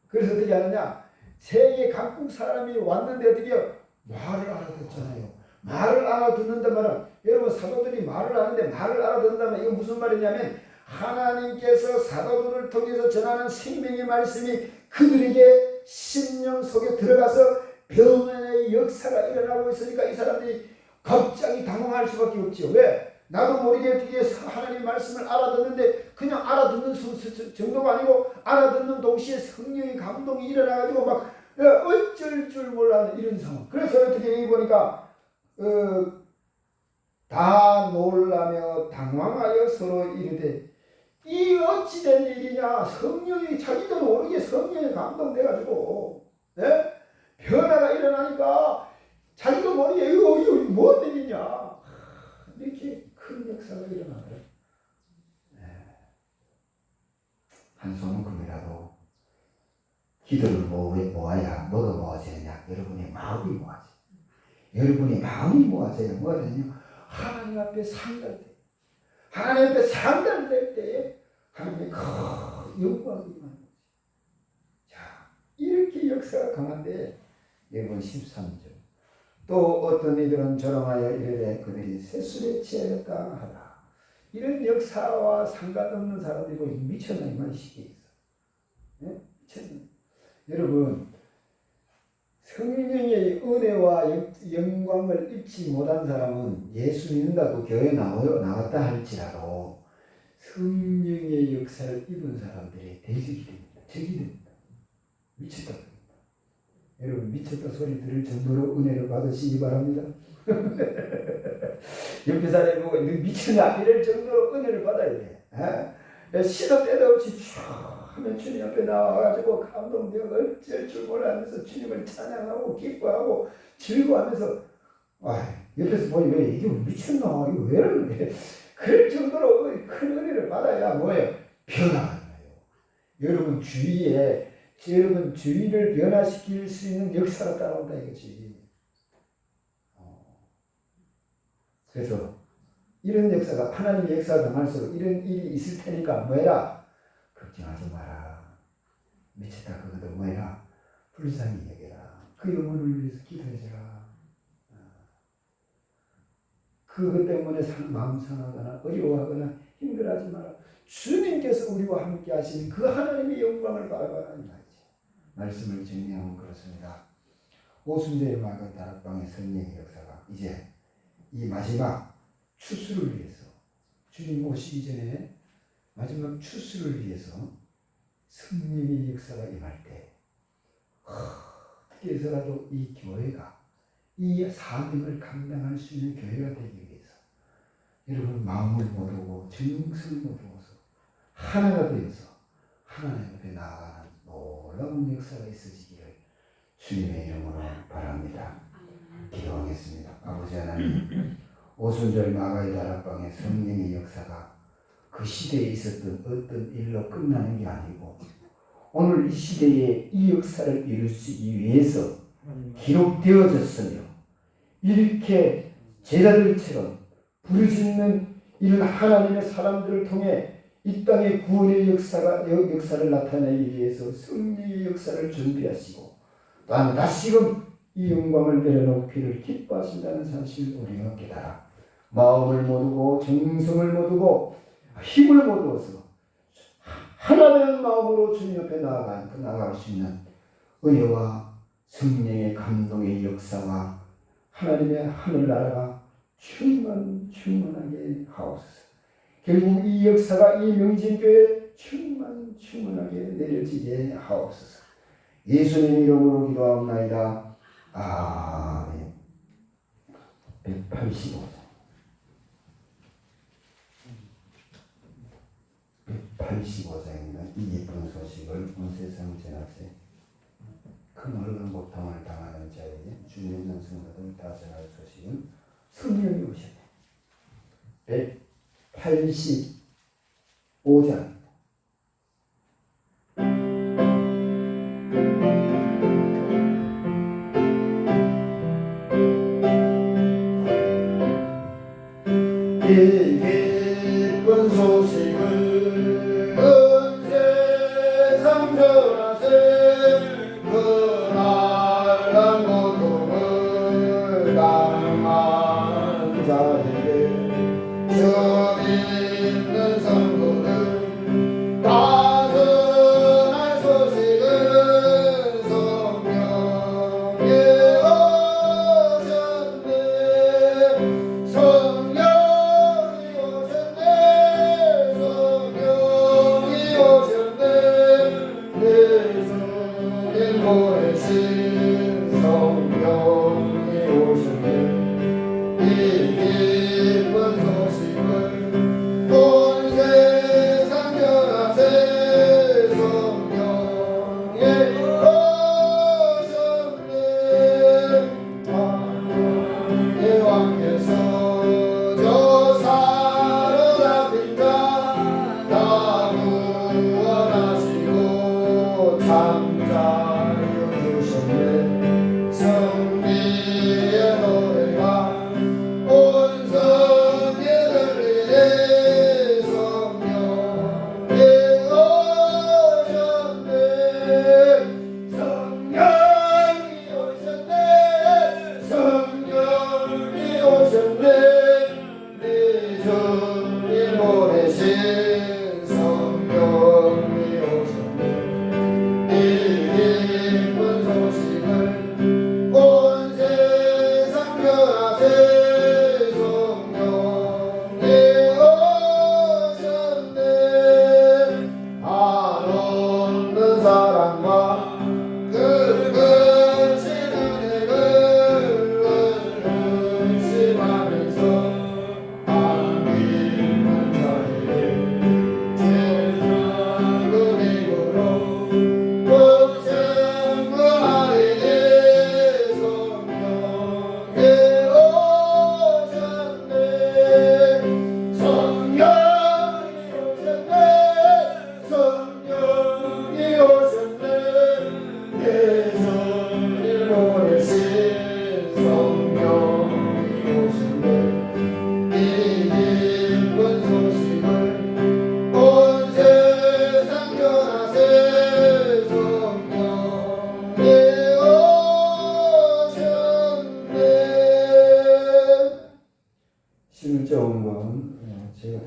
A: 그래서 어떻게 하느냐? 세계 각국 사람이 왔는데 어떻게 해요? 말을 알아듣잖아요. 말을 알아듣는단 말은 여러분 사도들이 말을 하는데 말을 알아듣는다면 이거 무슨 말이냐면 하나님께서 사도들을 통해서 전하는 생명의 말씀이 그들에게 심령 속에 들어가서 병원의 역사가 일어나고 있으니까 이 사람들이 갑자기 당황할 수밖에 없죠. 왜? 나도 모르게 어떻게 하나님 말씀을 알아듣는데 그냥 알아듣는 정도가 아니고 알아듣는 동시에 성령의 감동이 일어나가지고 막 어쩔 줄 몰라하는 이런 상황. 그래서 어떻게 보니까 다 놀라며 당황하여 서로 이르되 이 어찌된 일이냐. 성령이 자기도 모르게 성령에 감동돼가지고 변화가 일어나니까 자기도 모르게 이거 뭔 일이냐. 이렇게 큰 역사가 일어나더라. 한 소문금이라도 기도를 모아야 뭐가 모아지느냐. 여러분의 마음이 모아지. 여러분의 마음이 모아져야 뭐가 되느냐. 하나님 앞에 상달될 때. 하나님 앞에 상달될 때에 하나님의 큰 영광이 임하는 거지. 자, 이렇게 역사가 강한데 여러분 13절. 또 어떤 이들은 조롱하여 이르되 그들이 세술에 취하였다 하라. 이런 역사와 상관없는 사람들이 미쳤나 이만 시기에 있어. 네? 미쳤나. 여러분 성령의 은혜와 영광을 입지 못한 사람은 예수 믿는다고 교회 나왔다 할지라도 성령의 역사를 입은 사람들이 대적이 됩니다. 적이 됩니다. 미쳤다. 여러분 미쳤다 소리 들을 정도로 은혜를 받으시기 바랍니다. 옆에 사람이 보고 미쳤냐 이럴 정도로 은혜를 받아야 돼. 시도 때도 없이 쭉 하면 주님 앞에 나와가지고 감동되어 어쩔 줄 몰라하면서 주님을 찬양하고 기뻐하고 즐거워하면서 옆에서 보니 왜 이게 미쳤나 이거 왜 이러네. 그럴 정도로 큰 은혜를 받아야 뭐예요? 변화가 있는 거예요. 여러분 주위에 여러분 주위를 변화시킬 수 있는 역사가 따라온다 이거지. 그래서 이런 역사가 하나님의 역사가 당할수록 이런 일이 있을 테니까 뭐해라? 걱정하지 마라. 미치다 그것도 뭐해라? 불쌍히 여겨라. 그 영혼을 위해서 기도해줘라. 그것 때문에 마음 상하거나 어려워하거나 힘들어하지 마라. 주님께서 우리와 함께 하시는 그 하나님의 영광을 바라봐라 이 말이지. 말씀을 정리하면 그렇습니다. 오순절 마을 다락방의 성령의 역사가 이제 이 마지막 추수를 위해서 주님 오시기 전에 마지막 추수를 위해서 성령의 역사가 임할 때 어떻게 해서라도 이 교회가 이 사명을 감당할 수 있는 교회가 되기 위해서 여러분 마음을 모르고 정성을 모르고서 하나가 되어서 하나님 앞에 나아가는 놀라운 역사가 있어지기를 주님의 이름으로 바랍니다. 기도하겠습니다. 아버지 하나님, 오순절 마가의 다락방의 성령의 역사가 그 시대에 있었던 어떤 일로 끝나는 게 아니고 오늘 이 시대에 이 역사를 이루기 위해서 기록되어졌으며 이렇게 제자들처럼 부르짖는 이런 하나님의 사람들을 통해 이 땅의 구원의 역사를 나타내기 위해서 성령의 역사를 준비하시고 또한 다시금 이 영광을 내려놓기를 기뻐하신다는 사실을 우리가 깨달아 마음을 모두고 정성을 모두고 힘을 모두어서 하나된 마음으로 주님 옆에 나아갈 수 있는 은혜와 성령의 감동의 역사와 하나님의 하늘나라가 충만하게 하옵소서. 결국 이 역사가 이 명진교회에 충만하게 내려지게 하옵소서. 예수님 이름으로 기도하옵나이다. 아멘. 185장 185장입니다. 이 예쁜 소식을 온 세상 전하세. 큰 어려운 고통을 당하는 자에게 주님 성도들 다 전할 소식은 성령이 오셨네. 185장 이 기쁜 소식을 온 세상 전하세. 그날난 고통을 당한 자에게 주 믿는 성도들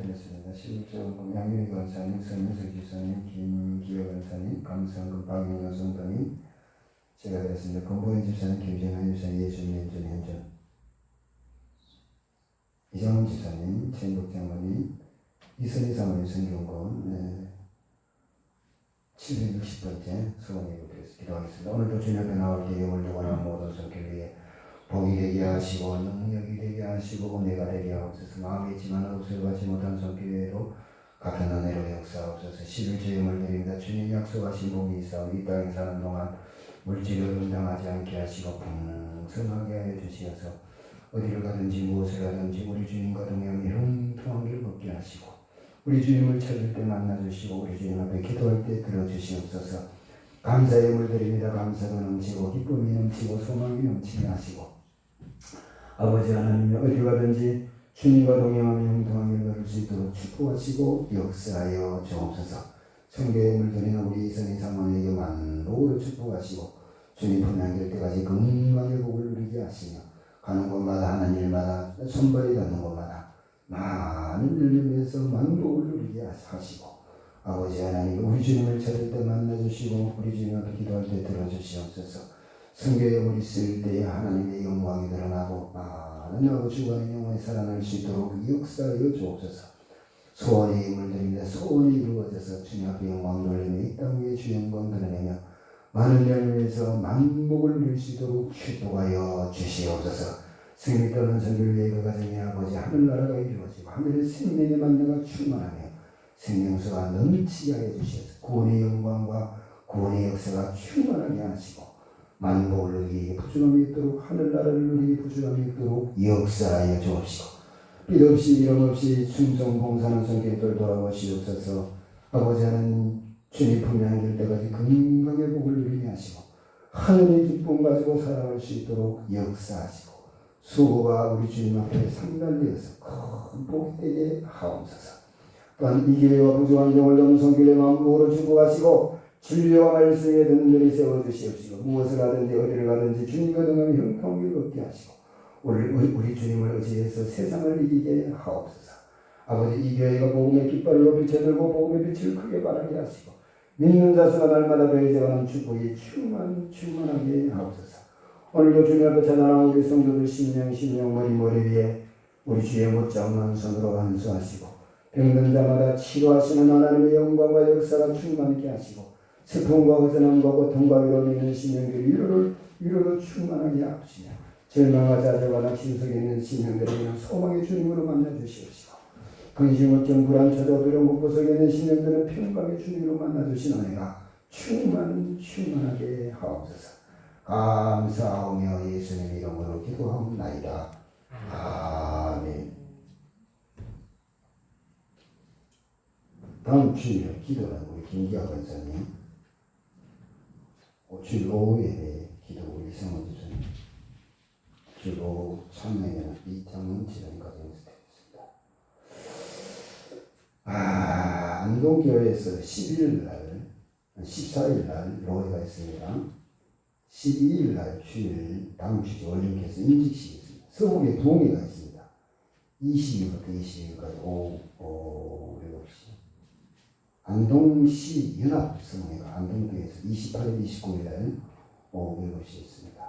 A: 드렸습니다. 11조금 양윤희 권사님, 선윤석 지사님, 김기호 권사님, 감사금 박영현 성도님 제가 드렸습니다. 권보현 집사님, 김정한 집사님, 예수님, 전현전 이정훈 집사님, 최인복 장모님, 이선희 사모님 성경권 760번째 소원을 기도하겠습니다. 오늘도 주님 앞에 나올 때 영을 원하는 모든 성길 위해 복이 되게 하시고 능력이 되게 하시고 은혜가 되게 하옵소서. 마음에 있지만 없어가지 못한 손길에도 같은 은혜로 역사하옵소서. 11조 영을 드립니다. 주님 약속하신 복이 있사오니 이 땅에 사는 동안 물질을 응당하지 않게 하시고 풍성하게 하여 주시어서 어디를 가든지 무엇을 하든지 우리 주님과 동행하며 형통한 길 걷게 하시고 우리 주님을 찾을 때 만나주시고 우리 주님 앞에 기도할 때 들어주시옵소서. 감사의 영을 드립니다. 감사가 넘치고 기쁨이 넘치고 소망이 넘치게 하시고 아버지 하나님 어디 가든지 주님과 동행하며 형통한 길 걸을 수 있도록 축복하시고 역사하여 주옵소서. 성교의 영을 드리는 우리 이선희 사모에게 만복으로 축복하시고 주님 품에 될 때까지 건강의 복을 누리게 하시며 가는 곳마다 하는 일마다 손발이 닿는 곳마다 많은 열매에서 만복을 누리게 하시고 아버지 하나님 우리 주님을 찾을 때 만나주시고 우리 주님 앞에 기도할 때 들어주시옵소서. 성교에 우리 쓸 때에 하나님의 영광이 드러나고 많은 아버지 주관의 영혼이 살아날 수 있도록 역사하여 주옵소서. 소원의 힘을 드립니다. 소원이 이루어져서 주님 앞에 영광 돌리며 이 땅 위에 주 영광 드러내며 많은 열매에서 만복을 누릴 수 있도록 축복하여 주시옵소서. 승리 떠는 선을 위해 그 가정의 아버지 하늘나라가 이루어지고 하늘의 생명의 만나가 충만하며 생명수가 넘치게 하여 주시옵소서. 구원의 영광과 구원의 역사가 충만하게 하시고 만복을 누리게 부족함이 있도록 하늘나라를 누리게 부족함이 있도록 역사하여 주옵시고 빚없이 미련없이 충성 봉사하는 성격들 돌아보시옵소서. 아버지 하나님 주님 품에 안길 때까지 건강의 복을 누리게 하시고 하늘의 기쁨 가지고 살아갈 수 있도록 역사하시고 수고가 우리 주님 앞에 상달되어서 큰 복이 되게 하옵소서. 또한 이 교회와 부족한 영을 넘은 성길의 마음으로 축복하시고 진리와 말씀에 듣는 들이 세워주시옵시고 무엇을 하든지 어디를 가든지 주님과 동행하며 형통을 얻게 하시고 우리 주님을 의지해서 세상을 이기게 하옵소서. 아버지 이 교회가 복음의 깃발로 비춰들고 복음의 빛을 크게 발하게 하시고 믿는 자수가 날마다 더해져가는 축복이 충만하게 하옵소서. 오늘도 주님 앞에 찾아나온 우리 성도들 심령 머리 위에 우리 주의 못자 없는 손으로 안수하시고 병든 자마다 치료하시는 하나님의 영광과 역사가 충만하게 하시고 슬픔과 허전함과 고통과 위로를 있는 심령들 위로로 충만하게 하시며 절망과 좌절과 낙심 속에 있는 심령들에게는 소망의 주님으로 만나주시옵시고 근심, 걱정, 불안, 초조, 두려움, 공포 속에 있는 심령들은 평강의 주님으로 만나주신 은혜가 충만하게 하옵소서. 감사하며 예수님 이름으로 기도하옵나이다. 아멘. 다음 주일 기도는 우리 김기아 권사님, 주일 오후에 기도 우리 성원 집사님, 주일 오후 참여에는 이창훈 지사님까지 연습했습니다. 안동교회에서 11일날, 14일날 로회가 있습니다. 12일날 주일 다음 주제 원림께서 임직식이 있습니다. 서울에 부흥회가 있습니다. 20일부터 22일까지 오후 7시 안동시 연합성회가 안동교회에서 28일 29일날 오후 7시에 있습니다.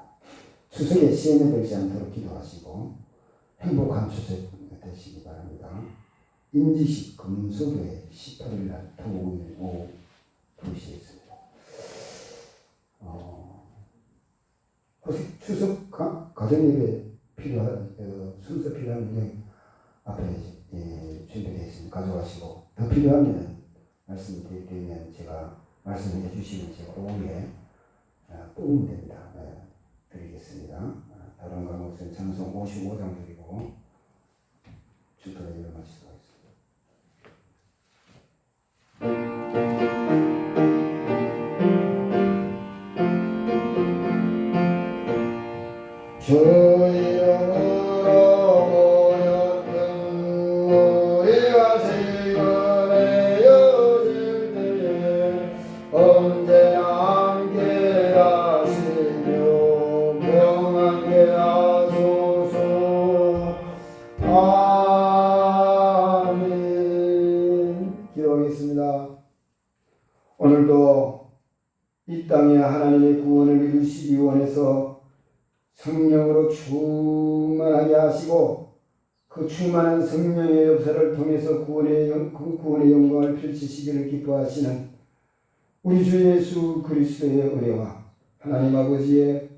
A: 추석에 시험에 들지 않도록 기도하시고 행복한 추석 되시기 바랍니다. 임직식 금소교회 18일날 토요일 오후 2시에 있습니다. 혹시 추석 가정예배 필요한 순서 필요한 분이 앞에 준비되어 있습니다. 가져가시고 더 필요하면 말씀드리면 제가 말씀해 주시면 제가 오후에 뽑으면 됩니다. 드리겠습니다. 다른 과목은 찬송 55장 드리고 주도에 일어나시도록 하겠습니다. 주의 이름으로 모였던 우리가 시간에 여길 때에 언제나 함께 하시며 평안케 하소서. 아멘. 기도하겠습니다. 오늘도 이 땅에 하나님의 구원을 이루시기 원해서 성령으로 충만하게 하시고 그 충만한 성령의 역사를 통해서 구원의 영광을 펼치시기를 기뻐하시는 우리 주 예수 그리스도의 은혜와 하나님 아버지의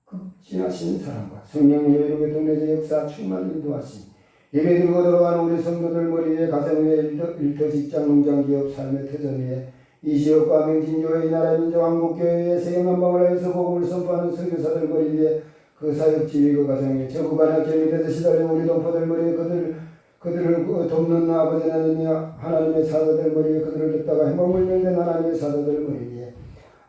A: 극진하신 사랑과 성령의 외로의 동네의 역사 충만 인도하심 예배 드리고 들어가는 우리 성도들 머리 위에 가정 위에 일터 직장 농장 기업 삶의 터전 위에 이 지역과 맹진교회 이 나라 민족 한국교회에 세계만방을 하여서 복음을 선포하는 선교사들 머리 위에 그 사역 지휘 그 가정에 저구 반학교에 시달린 우리 동포들 머리에 그들을 돕는 아버지 하나님의 사도들 머리에 그들을 듣다가 행복을 맺는 하나님의 사도들 머리 위에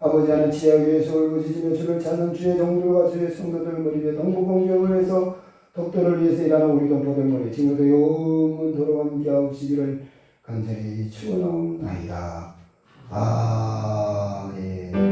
A: 아버지 하나님 치약 위에서 울부짖으며 주를 찾는 주의 종들과 주의 성도들 머리 위에 동북공격을 위해서 독도를 위해서 일하는 우리 동포들 머리에 지금도 영원토록 함께하시기를 간절히 축원하옵나이다. 아멘.